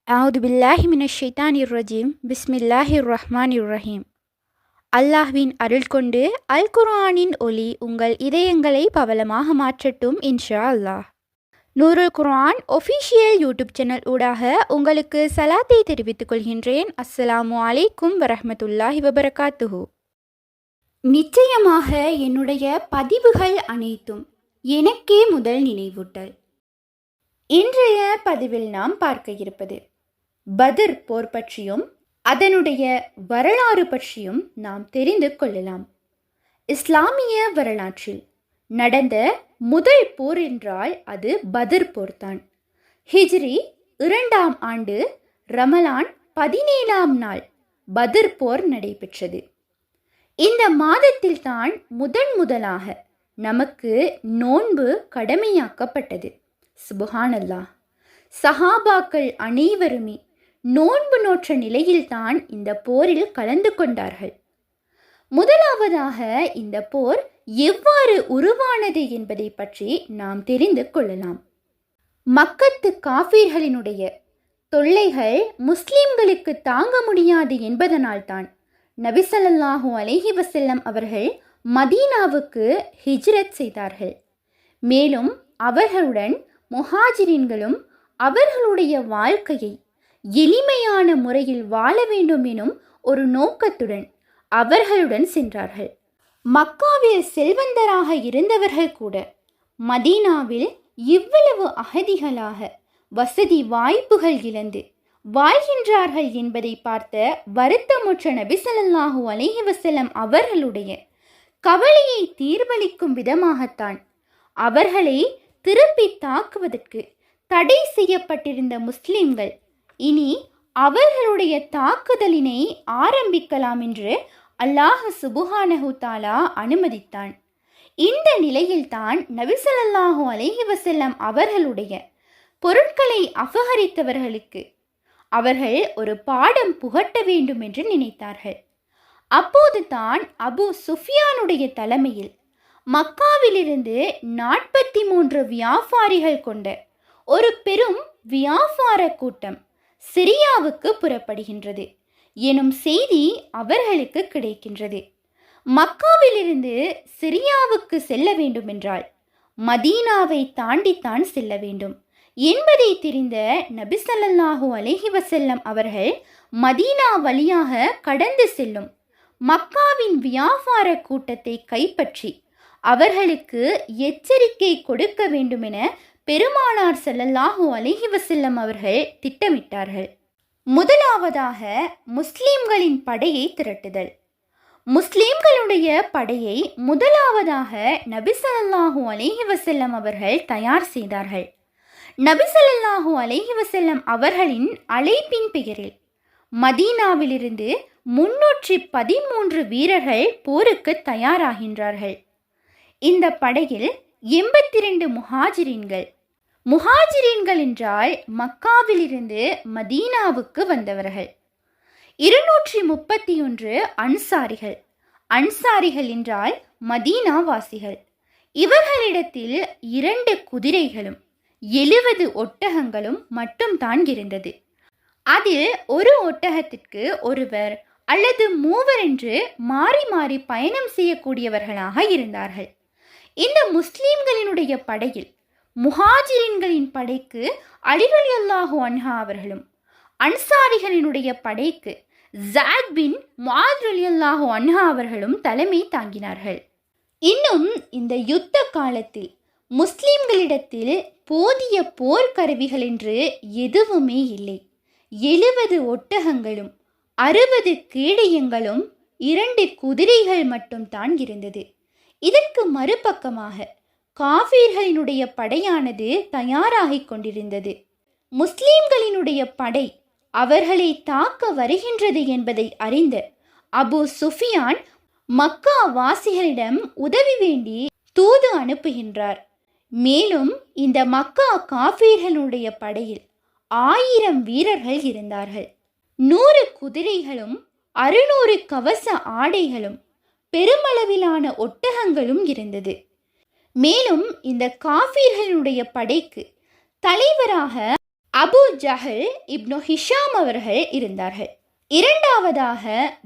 அவுது பில்லாஹி மினஷ் ஷைத்தானிர் ரஜீம் பிஸ்மில்லாஹிர் ரஹ்மானிர் ரஹீம். அல்லாஹ்வின் அருள் கொண்டு அல் குர்ஆனின் ஒளி உங்கள் இதயங்களை பவளமாக மாற்றட்டும் இன்ஷா அல்லாஹ். நூருல் குர்ஆன் ஒஃபிஷியல் யூடியூப் சேனல் ஊடாக உங்களுக்கு சலாத்தை தெரிவித்துக் கொள்கின்றேன். அஸ்ஸலாமு அலைக்கும் வரஹ்மத்துல்லாஹி வபரகாத்துஹு. நிச்சயமாக என்னுடைய பதிவுகள் அனைத்தும் எனக்கே முதல் நினைவூட்டல். இன்றைய பதிவில் நாம் பார்க்க இருப்பது பத்ர் போர் பற்றியும் அதனுடைய வரலாறு பற்றியும் நாம் தெரிந்து கொள்ளலாம். இஸ்லாமிய வரலாற்றில் நடந்த முதல் போர் என்றால் அது பத்ர் போர்தான். ஹிஜ்ரி 2ஆம் ஆண்டு ரமலான் 17ஆம் நாள் பத்ர் போர் நடைபெற்றது. இந்த மாதத்தில் தான் முதலாக நமக்கு நோன்பு கடமையாக்கப்பட்டது. சுப்ஹானல்லாஹ். சஹாபாக்கள் அனைவருமே நோன்பு நோற்ற நிலையில்தான் இந்த போரில் கலந்து கொண்டார்கள். முதலாவதாக இந்த போர் எவ்வாறு உருவானது என்பதை பற்றி நாம் தெரிந்து கொள்ளலாம். மக்கத்து காஃபிர்களினுடைய தொல்லைகள் முஸ்லிம்களுக்கு தாங்க முடியாது என்பதனால்தான் நபி ஸல்லல்லாஹு அலைஹி வஸல்லம் அவர்கள் மதீனாவுக்கு ஹிஜ்ரத் செய்தார்கள். மேலும் அவர்களுடன் முஹாஜிரின்களும் அவர்களுடைய வாழ்க்கையை எளிமையான முறையில் வாழ வேண்டும் எனும் ஒரு நோக்கத்துடன் அவர்களுடன் சென்றார்கள். மக்காவில் செல்வந்தராக இருந்தவர்கள் கூட மதீனாவில் இவ்வளவு அகதிகளாக வசதி வாய்ப்புகள் இழந்து வாழ்கின்றார்கள் என்பதை பார்த்த வருத்தமுற்ற நபி ஸல்லல்லாஹு அலைஹி வஸல்லம் அவர்களுடைய கவலையை தீர்வளிக்கும் விதமாகத்தான் அவர்களை திருப்பி தாக்குவதற்கு தடை செய்யப்பட்டிருந்த முஸ்லிம்கள் இனி அவர்களுடைய தாக்குதலினை ஆரம்பிக்கலாம் என்று அல்லாஹ் சுப்ஹானஹு தஆலா அனுமதித்தான். இந்த நிலையில்தான் நபி ஸல்லல்லாஹு அலைஹி வஸல்லம் அவர்களுடைய பொருட்களை அபகரித்தவர்களுக்கு அவர்கள் ஒரு பாடம் புகட்ட வேண்டும் என்று நினைத்தார்கள். அப்போது தான் அபு சுஃபியானுடைய தலைமையில் மக்காவிலிருந்து 43 வியாபாரிகள் கொண்ட ஒரு பெரும் வியாபார கூட்டம் சிரியாவுக்கு புறப்படுகின்றது எனும் செய்தி அவர்களுக்கு கிடைக்கின்றது. மக்காவிலிருந்து சிரியாவுக்கு செல்ல வேண்டுமென்றால் மதீனாவை தாண்டித்தான் செல்ல வேண்டும் என்பதை தெரிந்த நபி ஸல்லல்லாஹு அலைஹி வஸல்லம் அவர்கள் மதீனா வழியாக கடந்து செல்லும் மக்காவின் வியாபார கூட்டத்தை கைப்பற்றி அவர்களுக்கு எச்சரிக்கை கொடுக்க வேண்டுமென பெருமானார் ஸல்லல்லாஹு அலைஹி வஸல்லம் அவர்கள் திட்டமிட்டார்கள். முதலாவதாக முஸ்லிம்களின் படையை திரட்டுதல். முஸ்லிம்களுடைய படையை முதலாவதாக நபி ஸல்லல்லாஹு அலைஹி வஸல்லம் அவர்கள் தயார் செய்தார்கள். நபி ஸல்லல்லாஹு அலைஹி வஸல்லம் அவர்களின் அழைப்பின் பெயரில் மதீனாவிலிருந்து 313 வீரர்கள் போருக்கு தயாராகின்றார்கள். இந்த படையில் 82 முஹாஜிரின்கள் என்றால் மக்காவிலிருந்து மதீனாவுக்கு வந்தவர்கள். 231 அன்சாரிகள் என்றால் மதீனா வாசிகள். இவர்களிடத்தில் 2 குதிரைகளும் 70 ஒட்டகங்களும் மட்டும்தான் இருந்தது. அதில் ஒரு ஒட்டகத்திற்கு ஒருவர் அல்லது மூவர் என்று மாறி மாறி பயணம் செய்யக்கூடியவர்களாக இருந்தார்கள். இந்த முஸ்லிம்களினுடைய படையில் முஹாஜிரின்களின் படைக்கு அலி ரலியல்லாஹு அன்ஹு அவர்களும் அன்சாரிகளினுடைய படைக்கு ஸஅத் பின் முஆத் ரலியல்லாஹு அன்ஹு அவர்களும் தலைமை தாங்கினார்கள். இன்னும் இந்த யுத்த காலத்தில் முஸ்லிம்களிடத்தில் போதிய போர்க்கருவிகள் என்று எதுவுமே இல்லை. 70 ஒட்டகங்களும் 60 கேடயங்களும் 2 குதிரைகள் மட்டும்தான் இருந்தது. இதற்கு மறுபக்கமாக காஃபிர்களினுடைய படையானது தயாராகிக் கொண்டிருந்தது. முஸ்லிம்களினுடைய படை அவர்களை தாக்க வருகின்றது என்பதை அறிந்த அபு சுஃபியான் மக்கா வாசிகளிடம் உதவி வேண்டி தூது அனுப்புகின்றார். மேலும் இந்த மக்கா காஃபிர்களுடைய படையில் 1000 வீரர்கள் இருந்தார்கள். 100 குதிரைகளும் 600 கவச ஆடைகளும் பெருமளவிலான ஒட்டகங்களும் இருந்தது. மேலும் இந்த காஃபிர்களுடைய படைக்கு தலைவராக அபு ஜஹல் இப்னு ஹிஷாம் அவர்கள் இருந்தார்கள். இரண்டாவதாக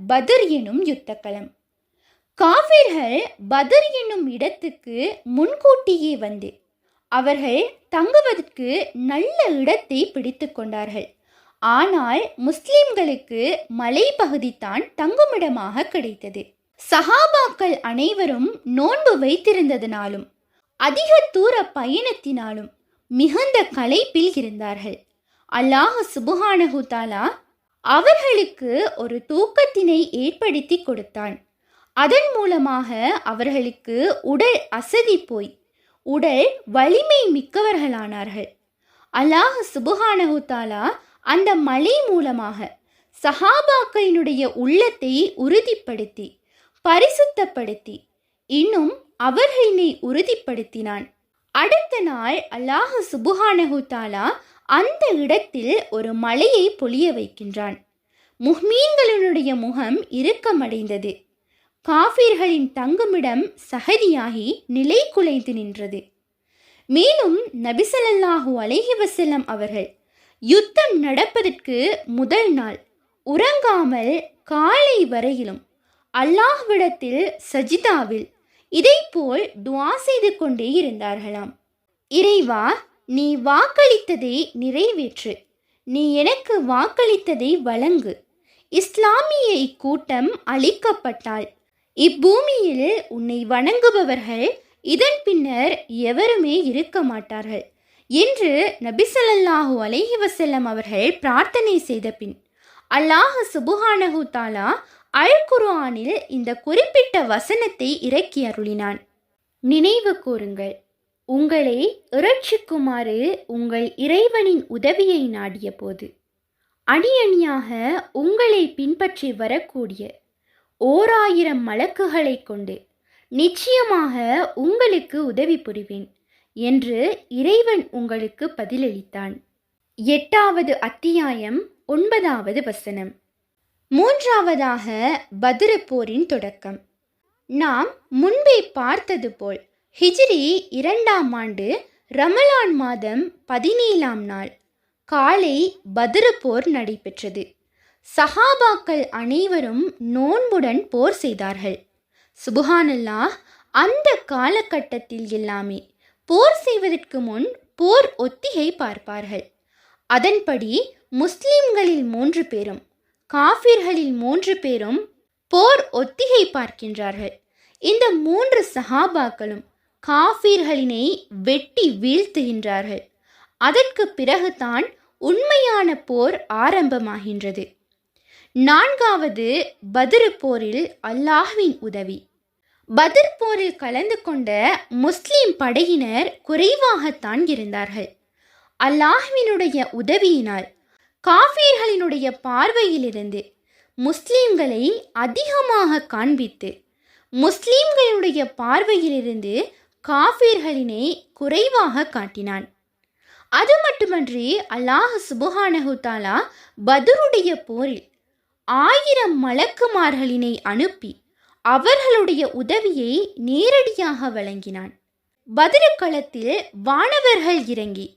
பத்ர் எனும் யுத்தக்களம். காஃபிர்கள் பத்ர் என்னும் இடத்துக்கு முன்கூட்டியே வந்து அவர்கள் தங்குவதற்கு நல்ல இடத்தை பிடித்து கொண்டார்கள். ஆனால் முஸ்லிம்களுக்கு மலைப்பகுதிதான் தங்குமிடமாக கிடைத்தது. சஹாபாக்கள் அனைவரும் நோன்பு வைத்திருந்ததினாலும் அதிக தூர பயணத்தினாலும் மிகுந்த களைப்பில் இருந்தார்கள். அல்லாஹ் சுப்ஹானஹு தஆலா அவர்களுக்கு ஒரு தூக்கத்தினை ஏற்படுத்தி கொடுத்தான். அதன் மூலமாக அவர்களுக்கு உடல் அசதி போய் உடல் வலிமை மிக்கவர்களானார்கள். அல்லாஹ் சுப்ஹானஹு தஆலா அந்த மலை மூலமாக சஹாபாக்களினுடைய உள்ளத்தை உறுதிப்படுத்தி பரிசுத்தப்படுத்தி இன்னும் அவர்களை உறுதிப்படுத்தினான். அடுத்த நாள் அல்லாஹ் சுப்ஹானஹு தஆலா அந்த இடத்தில் ஒரு மலையை பொழிய வைக்கின்றான். முஹ்மீன்களுடைய முகம் இறுக்கமடைந்தது. காஃபிர்களின் தங்குமிடம் சகதியாகி நிலை குலைந்து நின்றது. மேலும் நபி ஸல்லல்லாஹு அலைஹி வஸல்லம் அவர்கள் யுத்தம் நடப்பதற்கு முதல் நாள் உறங்காமல் காலை வரையிலும் அல்லாஹ்விடத்தில் சஜிதாவில் இதைப்போல் துஆ செய்து கொண்டே இருந்தார்களாம். இறைவா, நீ வாக்களித்ததை நிறைவேற்று, நீ எனக்கு வாக்களித்ததை வழங்கு. இஸ்லாமிய இக்கூட்டம் அழிக்கப்பட்டால் இப்பூமியில் உன்னை வணங்குபவர்கள் இதன் பின்னர் எவருமே இருக்க மாட்டார்கள் என்று நபி ஸல்லல்லாஹு அலைஹி வஸல்லம் அவர்கள் பிரார்த்தனை செய்த பின் அல்லாஹ் சுப்ஹானஹு தஆலா அல் குர்ஆனில் இந்த குறிப்பிட்ட வசனத்தை இறக்கி அருளினான். நினைவு கூறுங்கள், உங்களை இரட்சிக்குமாறு உங்கள் இறைவனின் உதவியை நாடிய போது அணி அணியாக உங்களை பின்பற்றி வரக்கூடிய 1000 மலக்குகளை கொண்டு நிச்சயமாக உங்களுக்கு உதவி புரிவேன் என்று இறைவன் உங்களுக்கு பதிலளித்தான். 8வது அத்தியாயம் 9வது வசனம். மூன்றாவதாக பத்ர் போரின் தொடக்கம். நாம் முன்பே பார்த்தது போல் ஹிஜ்ரி 2ஆம் ஆண்டு ரமலான் மாதம் 17ஆம் நாள் காலை பத்ர் போர் நடைபெற்றது. சஹாபாக்கள் அனைவரும் நோன்புடன் போர் செய்தார்கள். சுப்ஹானல்லாஹ், அந்த காலகட்டத்தில் எல்லாமே போர் செய்வதற்கு முன் போர் ஒத்திகை பார்ப்பார்கள். அதன்படி முஸ்லிம்களில் 3 பேரும் காஃபிர்களில் 3 பேரும் போர் ஒத்திகை பார்க்கின்றார்கள். இந்த 3 சஹாபாக்களும் காஃபிர்களினை வெட்டி வீழ்த்துகின்றார்கள். அதற்கு பிறகுதான் உண்மையான போர் ஆரம்பமாகின்றது. 4வது பத்ர் போரில் அல்லாஹ்வின் உதவி. பத்ர் போரில் கலந்து கொண்ட முஸ்லிம் படையினர் குறைவாகத்தான் இருந்தார்கள். அல்லாஹ்வினுடைய உதவியினால் காஃபிர்களினுடைய பார்வையிலிருந்து முஸ்லிம்களை அதிகமாக காண்பித்து முஸ்லிம்களுடைய பார்வையிலிருந்து காஃபிர்களினை குறைவாக காட்டினான். அது மட்டுமன்றி அல்லாஹ் சுப்ஹானஹு தஆலா பத்ருடைய போரில் 1000 மலக்குமார்களினை அனுப்பி அவர்களுடைய உதவியை நேரடியாக வழங்கினான். பத்ர் களத்தில் வானவர்கள் இறங்கி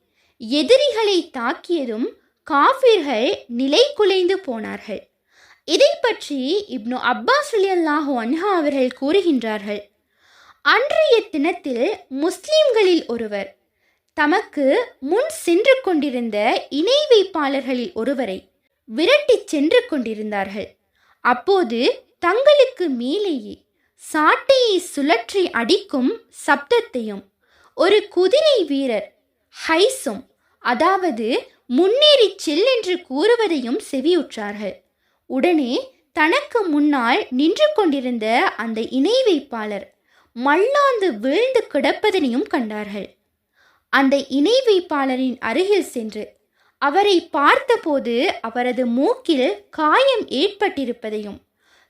எதிரிகளை தாக்கியதும் காஃபிர்கள் நிலை குலைந்து போனார்கள். இதை பற்றி இப்னு அப்பாஸ் ரலியல்லாஹு அன்ஹு அவர்கள் கூறுகின்றார்கள், அன்றைய தினத்தில் முஸ்லிம்களில் ஒருவர் தமக்கு முன் சென்று கொண்டிருந்த இணை வைப்பாளர்களில் ஒருவரை விரட்டி சென்று கொண்டிருந்தார்கள். அப்போது தங்களுக்கு மேலேயே சாட்டையை சுழற்றி அடிக்கும் சப்தத்தையும் ஒரு குதிரை வீரர் ஹைசும், அதாவது முன்னேறி செல் என்று கூறுவதையும் செவியுற்றார்கள். உடனே தனக்கு முன்னால் நின்று கொண்டிருந்த அந்த இணை வைப்பாளர் மல்லாந்து வீழ்ந்து கிடப்பதனையும் கண்டார்கள். அந்த இணை வைப்பாளரின் அருகில் சென்று அவரை பார்த்தபோது அவரது மூக்கில் காயம் ஏற்பட்டிருப்பதையும்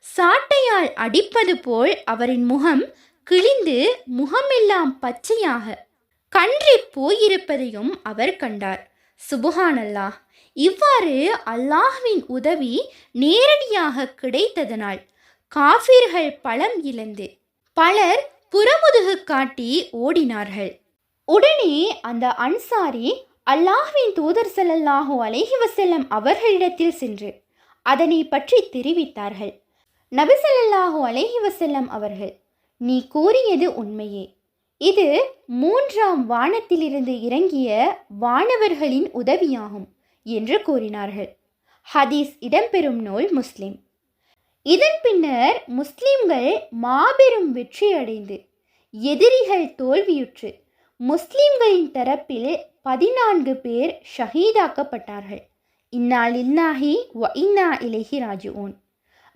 சாட்டையால் அடிப்பது போல் அவரின் முகம் கிழிந்து முகமெல்லாம் பச்சையாக கன்றி போயிருப்பதையும் அவர் கண்டார். சுப்ஹானல்லாஹ், இவ்வாறு அல்லாஹ்வின் உதவி நேரடியாக கிடைத்ததனால் காஃபிர்கள் பலம் இழந்து பலர் புறமுதுகு காட்டி ஓடினார்கள். உடனே அந்த அன்சாரி அல்லாஹ்வின் தூதர் ஸல்லல்லாஹு அலைஹி வஸல்லம் அவர்களிடத்தில் சென்று அதனை பற்றி தெரிவித்தார்கள். நபி ஸல்லல்லாஹு அலைஹி வஸல்லம் அவர்கள், நீ கூறியது உண்மையே, இது மூன்றாம் வானத்திலிருந்து இறங்கிய வானவர்களின் உதவியாகும் என்று கூறினார்கள். ஹதீஸ் இடம்பெறும் நூல் முஸ்லிம். இதன் பின்னர் முஸ்லிம்கள் மாபெரும் வெற்றியடைந்து எதிரிகள் தோல்வியுற்று முஸ்லிம்களின் தரப்பில் 14 பேர் ஷஹீதாக்கப்பட்டார்கள். இன்னா லில்லாஹி வ இன்னா இலைஹி ராஜிஊன்.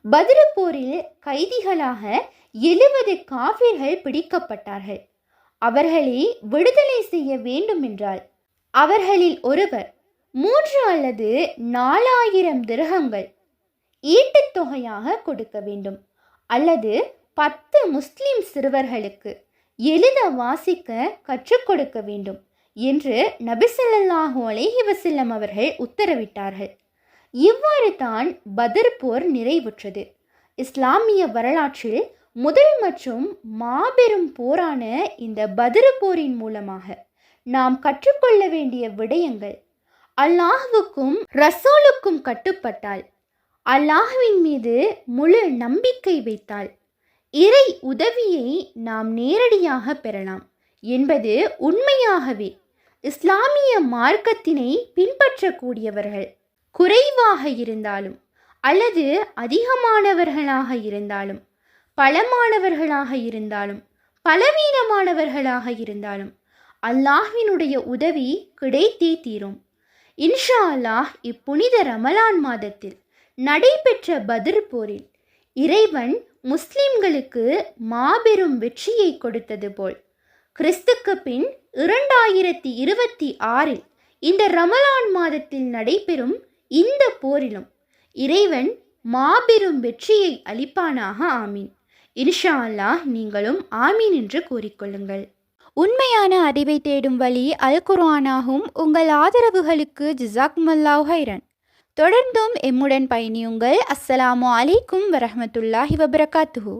பத்ர் போரில் கைதிகளாக 70 காஃபிர்கள் பிடிக்கப்பட்டார்கள். அவர்களை விடுதலை செய்ய வேண்டுமென்றால் அவர்களில் ஒருவர் 3 அல்லது 4000 திர்ஹம்கள் ஈட்டுத் தொகையாக கொடுக்க வேண்டும், அல்லது 10 முஸ்லிம் சிறுவர்களுக்கு எழுத வாசிக்க கற்றுக் கொடுக்க வேண்டும் என்று நபி ஸல்லல்லாஹு அலைஹி வஸல்லம் அவர்கள் உத்தரவிட்டார்கள். இவ்வாறு தான் பத்ர் போர் நிறைவுற்றது. இஸ்லாமிய வரலாற்றில் முதல் மற்றும் மாபெரும் போரான இந்த பத்ர் போரின் மூலமாக நாம் கற்றுக்கொள்ள வேண்டிய விடயங்கள்: அல்லாஹ்வுக்கும் ரசூலுக்கும் கட்டுப்பட்டால், அல்லாஹ்வின் மீது முழு நம்பிக்கை வைத்தால் இறை உதவியை நாம் நேரடியாக பெறலாம் என்பது உண்மையாகவே இஸ்லாமிய மார்க்கத்தினை பின்பற்றக்கூடியவர்கள் குறைவாக இருந்தாலும் அல்லது அதிகமானவர்களாக இருந்தாலும், பலமானவர்களாக இருந்தாலும் பலவீனமானவர்களாக இருந்தாலும் அல்லாஹ்வினுடைய உதவி கிடைத்தே தீரும். இன்ஷா அல்லாஹ் இப்புனித ரமலான் மாதத்தில் நடைபெற்ற பத்ர் போரில் இறைவன் முஸ்லிம்களுக்கு மாபெரும் வெற்றியை கொடுத்தது போல் கிறிஸ்துக்கு பின் 2026 இந்த ரமலான் மாதத்தில் நடைபெறும் இந்த போரிலும் இறைவன் மாபெரும் வெற்றியை அளிப்பானாக. ஆமீன். இன்ஷா அல்லாஹ் நீங்களும் ஆமீன் என்று கூறிக்கொள்ளுங்கள். உண்மையான அறிவை தேடும் வழி அல் குர்ஆனாகும். உங்கள் ஆதரவுகளுக்கு ஜஸாக்குமுல்லாஹு ஹைரன். தொடர்ந்தும் எம்முடன் பயணியுங்கள். அஸ்ஸலாமு அலைக்கும் வரஹ்மத்துல்லாஹி வபரகாத்துஹு.